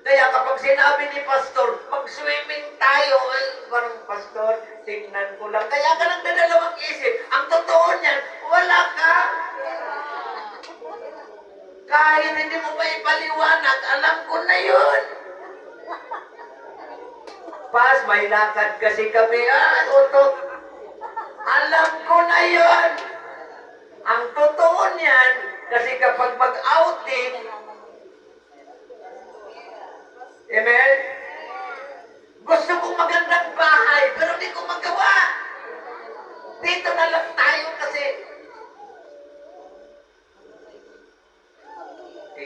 Kaya kapag sinabi ni Pastor, mag-swimming tayo, ay, parang Pastor, tingnan ko lang. Kaya ka lang dadalawang isip. Ang totoo niyan, wala ka. Kahit hindi mo pa ipaliwanag, alam ko na yun. Pas, may lakad kasi kami. Utot. Alam ko na yun. Ang totoo niyan, kasi kapag mag-outing, amen? Gusto kong magandang bahay, pero di ko magawa. Dito na lang tayo kasi.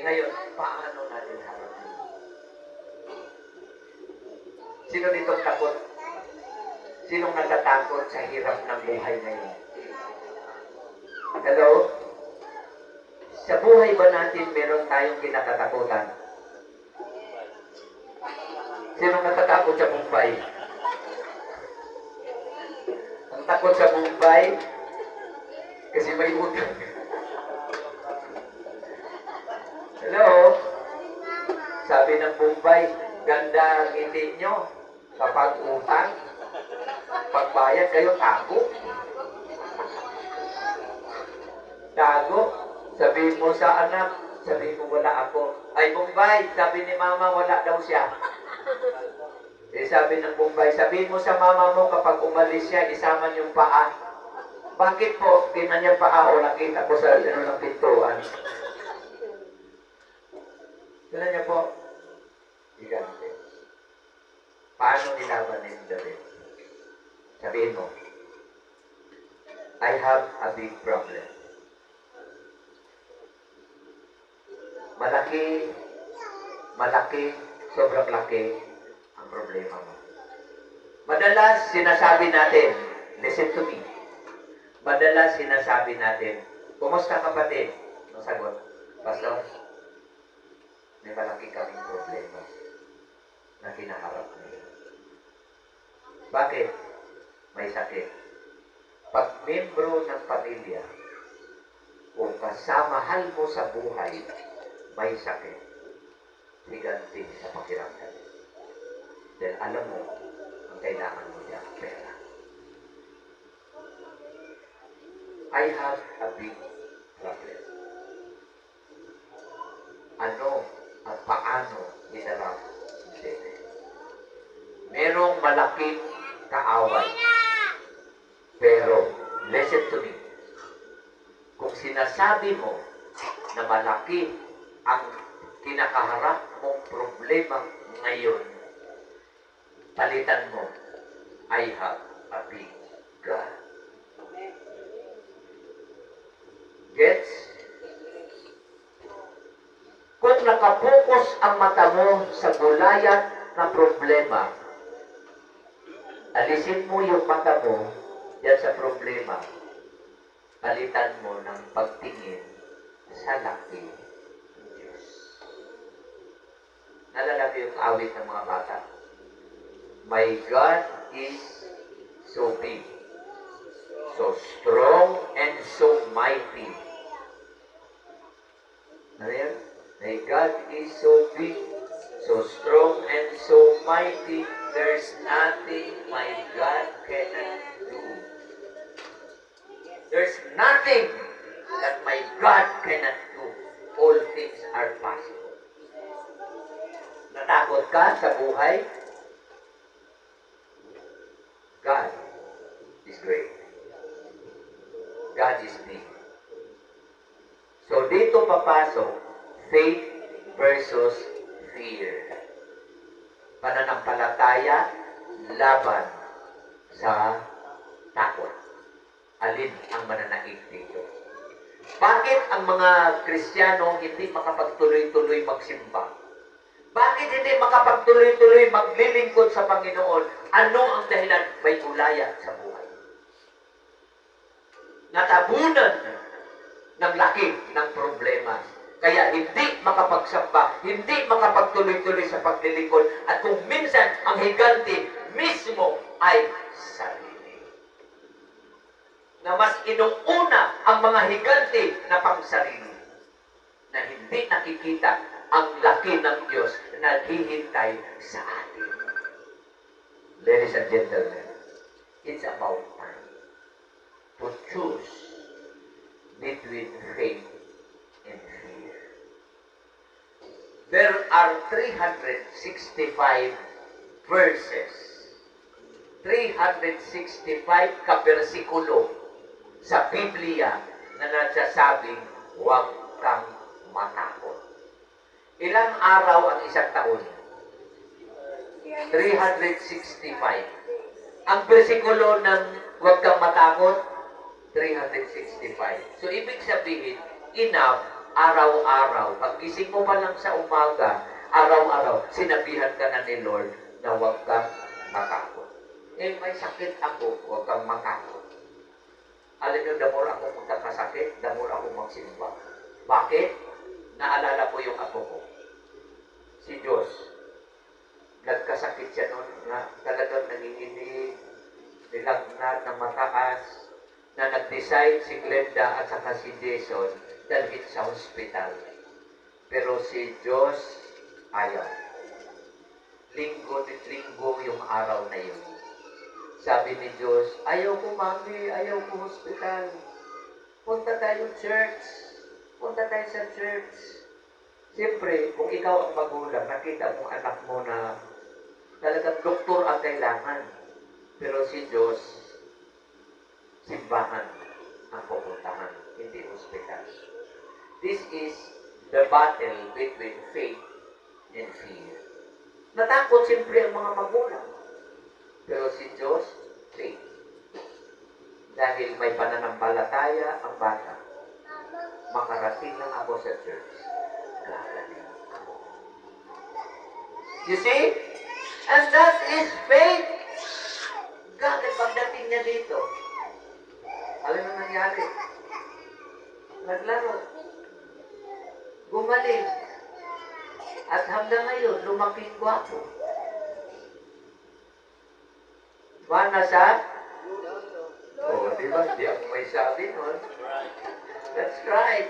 Ngayon, paano natin harapin? Sino dito takot? Sinong natatakot sa hirap ng buhay ngayon? Hello? Sa buhay ba natin meron tayong kinatatakutan? Sinong natatakot sa Mumbai? Ang takot sa Mumbai kasi may utang. Hello? Sabi ng Mumbai, ganda ang ngiti nyo kapag utang. Pagbayad kayo, tago. Tago. Sabihin mo sa anak, sabihin mo wala ako. Ay, Mumbai, sabi ni mama, wala daw siya. Eh, sabi ng Mumbai, sabihin mo sa mama mo kapag umalis siya, isama niyong paa. Bakit po? Kinanyang paa o nakita ko sa ng pintuan. Sila niya po, higante. Paano nilaban ni David? Sabihin mo, I have a big problem. Malaki, sobrang laki ang problema mo. Madalas sinasabi natin, listen to me. Madalas sinasabi natin, kumusta kapatid? Ang sagot, Pastor, may malaki kaming problema na kinaharap niya. Bakit? May sakit. Pag membro ng pamilya, kung kasamahal mo sa buhay, may sakit, higanti sa pakiramdam. Dahil alam mo, ang kailangan mo niya, pera. I have a big problem. Ano at paano hinarap si David? Merong malaking kaaway. Pero, listen to me. Kung sinasabi mo na malaki ang kinakaharap mong problema ngayon, palitan mo, I have a big God. Gets? Kung nakapokus ang mata mo sa Goliath na problema, alisin mo yung mata mo yan sa problema, palitan mo ng pagtingin sa laki ng Diyos. Nalala ko yung awit ng mga bata. My God is so big, so strong, and so mighty. Ano yan? My God is so big, so strong, and so mighty. There's nothing my God cannot do. There's nothing that my God cannot do. All things are possible. Natakot ka sa buhay? God is great. God is big. So dito papasok, faith versus fear. Pananampalataya laban sa takot. Alin ang mananaig dito? Bakit ang mga Kristiyano hindi makapagtuloy-tuloy magsimba? Bakit hindi makapagtuloy-tuloy maglilingkod sa Panginoon? Ano ang dahilan? May ulaya sa buhay. Natabunan ng laki ng problema. Kaya hindi makapagsamba, hindi makapagtuloy-tuloy sa paglilingkod, at kung minsan ang higante mismo ay sarili. Na mas inuuna ang mga higante na pangsarili, na hindi nakikita ang laki ng Diyos na naghihintay sa atin. Ladies and gentlemen, it's about time to choose between faith and fear. There are 365 verses, 365 kabersikulo sa Biblia na nagsasabing huwag kang matakot. Ilang araw ang isang taon? 365. Ang bersikulo ng huwag kang matakot, 365. So, ibig sabihin, enough, araw-araw. Pag-gising mo pa lang sa umaga, araw-araw, sinabihan ka na ni Lord na huwag kang matakot. Eh, may sakit ako, huwag kang matakot. Alam niyo, the more ako magkakasakit, the more ako magsimba. Bakit? Naalala ko yung apo ko. Si Diyos. Nagkasakit siya noon na talagang nanginginig, nilagnat ng mataas, na nag-decide si Glenda at saka si Jason dalhin sa hospital. Pero si Diyos ayaw. Linggo yung araw na yun. Sabi ni Diyos, ayaw ko mami, ayaw ko hospital. Punta tayo church. Punta tayo sa church. Siyempre, kung ikaw ang magulang, nakita mo anak mo na talagang doktor ang kailangan. Pero si Diyos, simbahan ang pupuntahan, hindi hospital. This is the battle between faith and fear. Natakot siyempre ang mga magulang. Pero si Diyos, faith. Dahil may pananampalataya ang bata, makarating lang ako sa church. Gagaling ako. You see? And that is faith. Gagawin pagdating niya dito. Alam mo nangyari? Naglaro. Gumaling. At hanggang ngayon, lumaking gwapo. Mana sa? Oh, di ba? Di ako may sabi nun. That's right.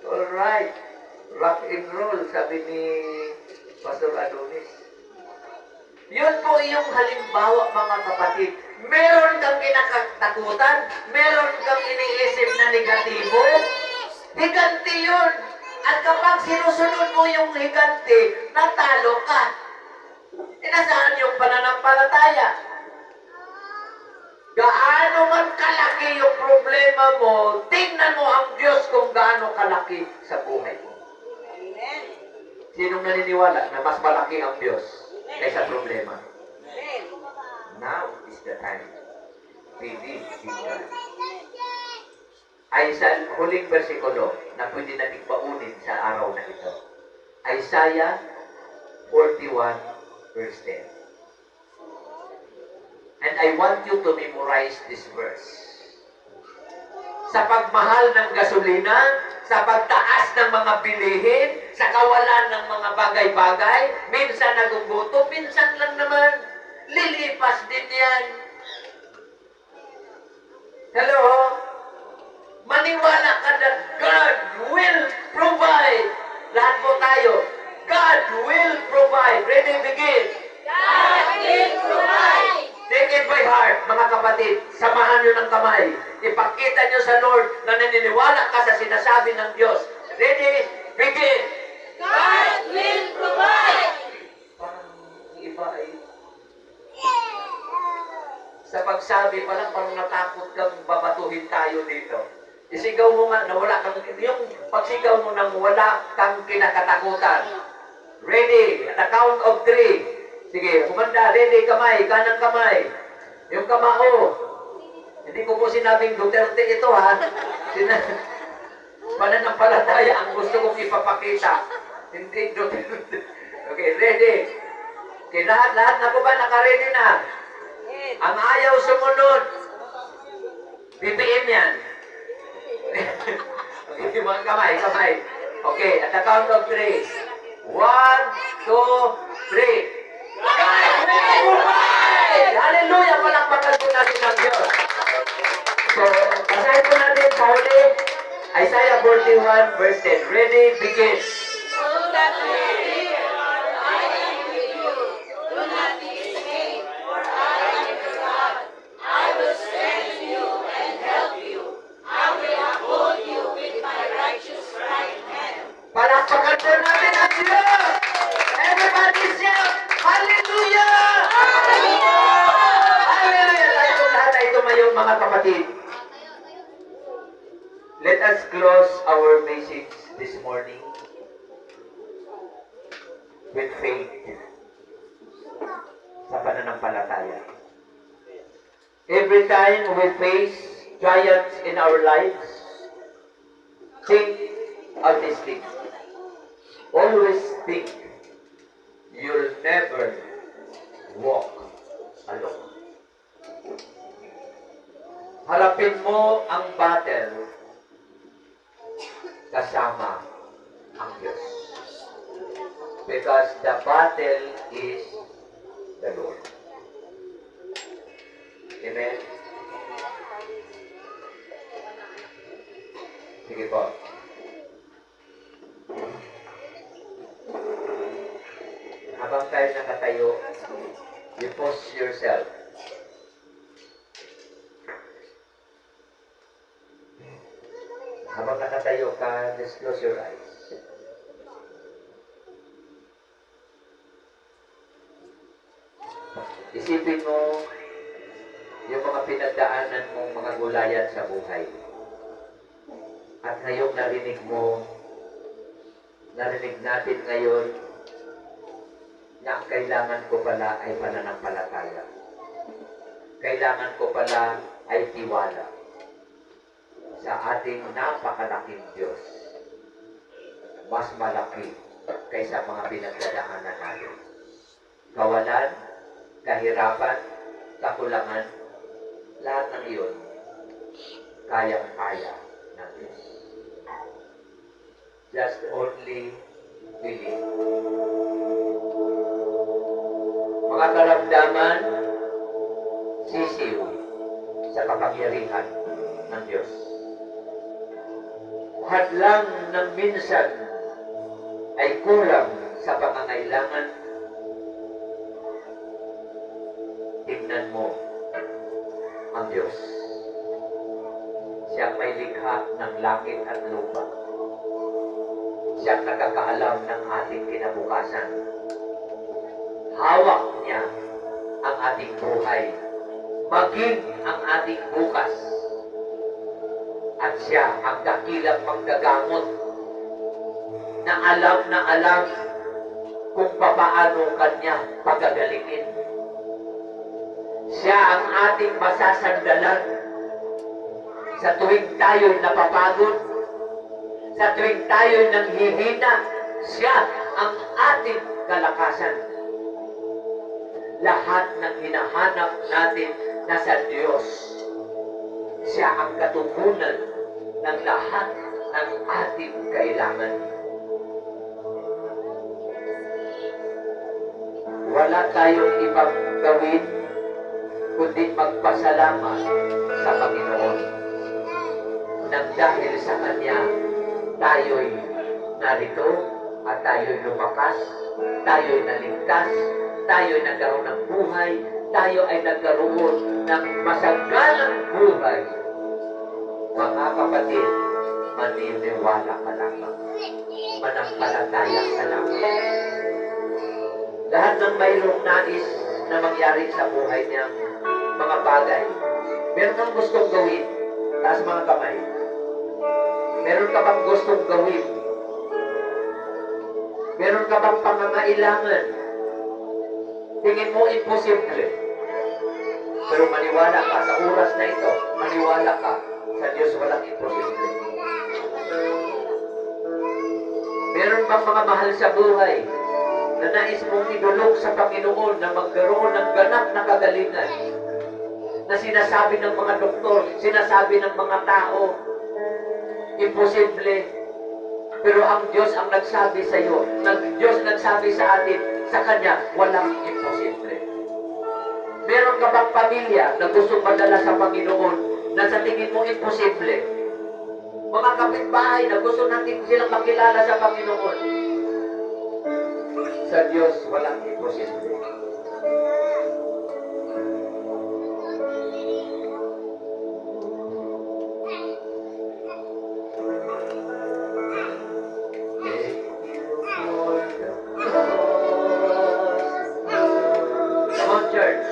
All right. Rock and roll, sabi ni Pastor Adonis. Yun po yung halimbawa, mga kapatid. Meron kang kinakatakutan, meron kang iniisip na negatibo, higante yun. At kapag sinusunod mo yung higante, natalo ka. Nasaan yung pananampalataya? Gaano man kalaki yung problema mo, tingnan mo ang Diyos kung gaano kalaki sa buhay mo. Sinong naniniwala na mas malaki ang Diyos kaysa problema? Now is the time. Believe in God. Ay sa huling versikulo na pwede nating paunin sa araw na ito. Isaiah 41 verse 10. And I want you to memorize this verse. Sa pagmahal ng gasolina, sa pagtaas ng mga bilihin, sa kawalan ng mga bagay-bagay, minsan nagugutom, minsan lang naman, lilipas din yan. Hello? Maniwala ka that God will provide. Lahat po tayo. God will provide. Ready, begin. God will provide. Take it by heart, mga kapatid. Samahan nyo ng kamay. Ipakita nyo sa Lord na naniniwala ka sa sinasabi ng Diyos. Ready? Begin! God will provide. Parang iba ay... Sa pagsabi pa lang, parang natakot kang babatuhin tayo dito. Isigaw mo nga na wala kang... Yung pagsigaw mo nang wala kang kinakatakutan. Ready? At the count of 3. Sige, humanda, ready, kamay, kanang kamay. Yung kamao. sinabing Duterte ito ha. Pananampalataya ang gusto kong ipapakita. Hindi Duterte. Okay, ready? Okay, lahat na po ba naka-ready na? Ang ayaw sumunod, BBM yan. Okay, mga kamay. Okay, at the count of 3. 1, 2, 3. Hallelujah! Palakpakan po natin ng Diyos. So, basahin po natin sa huli, Isaiah 41 verse 10. Ready, begin. So that you fear, I am with you. Do not be dismayed, for I am your God. I will strengthen you and help you. I will uphold you with my righteous right hand. Palakpakan po natin ang Diyos! Everybody shout, Hallelujah! Hallelujah! Tayo po lahat ay tumayong mga kapatid. Let us close our message this morning with faith sa pananampalataya. Every time we face giants in our lives, think of this thing. Always think you'll never walk alone. Harapin mo ang battle kasama ang Diyos. Because the battle is the Lord. Amen? Sige po. Habang tayo nakatayo, you pause yourself. Habang nakatayo ka, just close your eyes. Isipin mo yung mga pinagdaanan mong mga gulayan sa buhay. At ngayong narinig natin ngayon na ang kailangan ko pala ay pananampalataya. Kailangan ko pala ay tiwala sa ating napakalaking Diyos. Mas malaki kaysa mga pinagdadaanan natin. Kawalan, kahirapan, kakulangan, lahat ng iyon, kayang-kaya ng Diyos. Just only believe. Mga karamdaman, sisiw sa kapangyarihan ng Diyos. Hadlang ng minsan ay kulang sa pangangailangan. Tingnan mo ang Diyos. Siyang may likha ng langit at lupa. Siyang nakakaalam ng ating kinabukasan. Hawak niya ang ating buhay, maging ang ating bukas. At siya ang dakilang manggagamot na alam kung papaano kanya pagagalingin. Siya ang ating masasandalan sa tuwing tayo'y napapagod, sa tuwing tayo'y nanghihina. Siya ang ating kalakasan. Lahat ng hinahanap natin nasa Diyos. Siya ang katugunan ng lahat ng ating kailangan. Wala tayong ibang gawin kundi magpasalamat sa Panginoon. Nang dahil sa Kanya, tayo'y narito at tayo'y lumakas, tayo'y naligtas, tayo'y nagkaroon ng buhay, tayo ay nagkaroon ng masagalang buhay. Mga kapatid, maniniwala ka lamang. Manampalataya ka lamang. Lahat ng mayroong nais na mangyari sa buhay niya, mga bagay, meron kang gustong gawin. Taas mga kamay. Meron ka bang gustong gawin? Meron ka bang pangangailangan? Tingin mo imposible. Pero maniwala ka sa oras na ito, maniwala bang mga mahal sa buhay na nais mong idulog sa Panginoon na magkaroon ng ganap na kagalingan na sinasabi ng mga doktor, sinasabi ng mga tao, imposible. Pero ang Diyos ang nagsabi sa iyo, Diyos nagsabi sa atin, sa Kanya, walang imposible. Meron ka bang pamilya na gusto madala sa Panginoon na sa tingin mo imposible? Mga kapitbahay na gusto natin silang makilala sa Panginoon. Sa Diyos, walang imposible. Come on, church.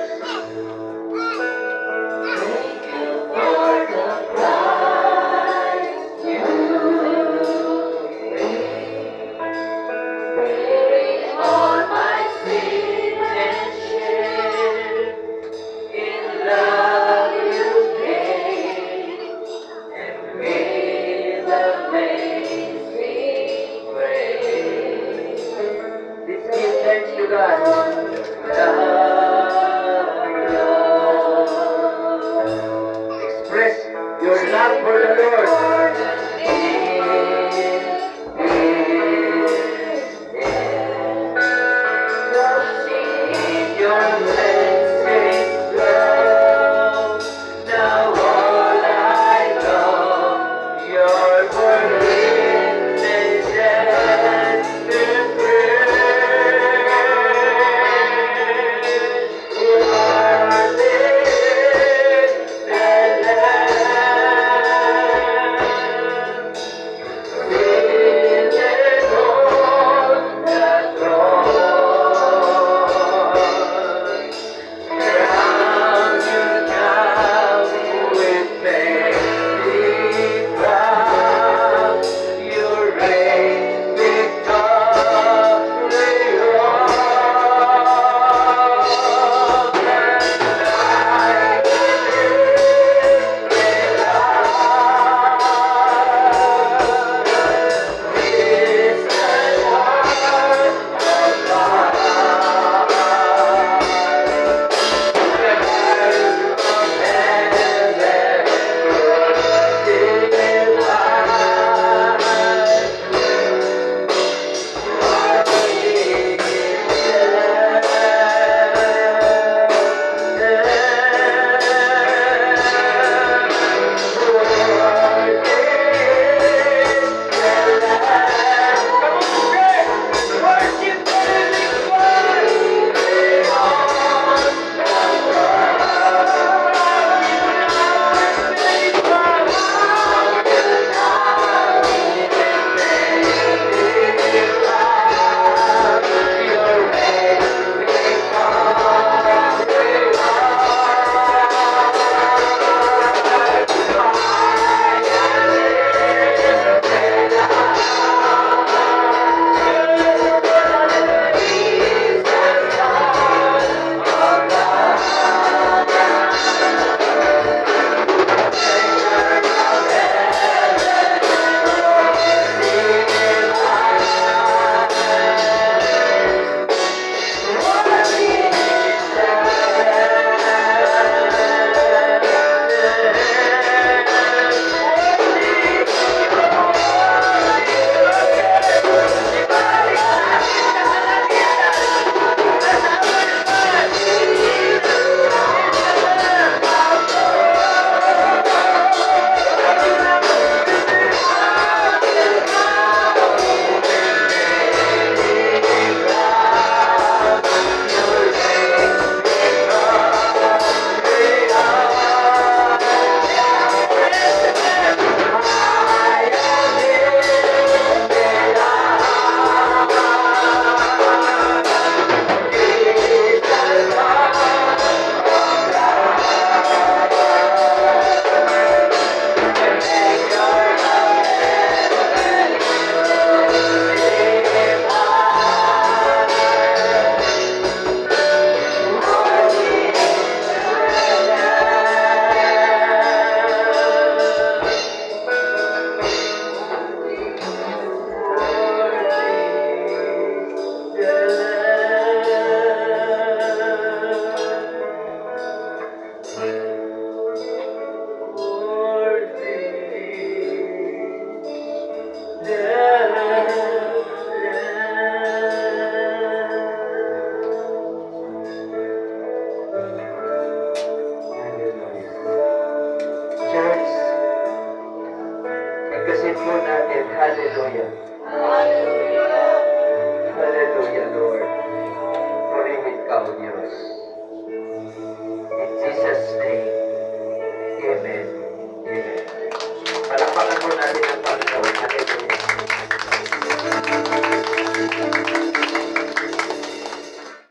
Diyos.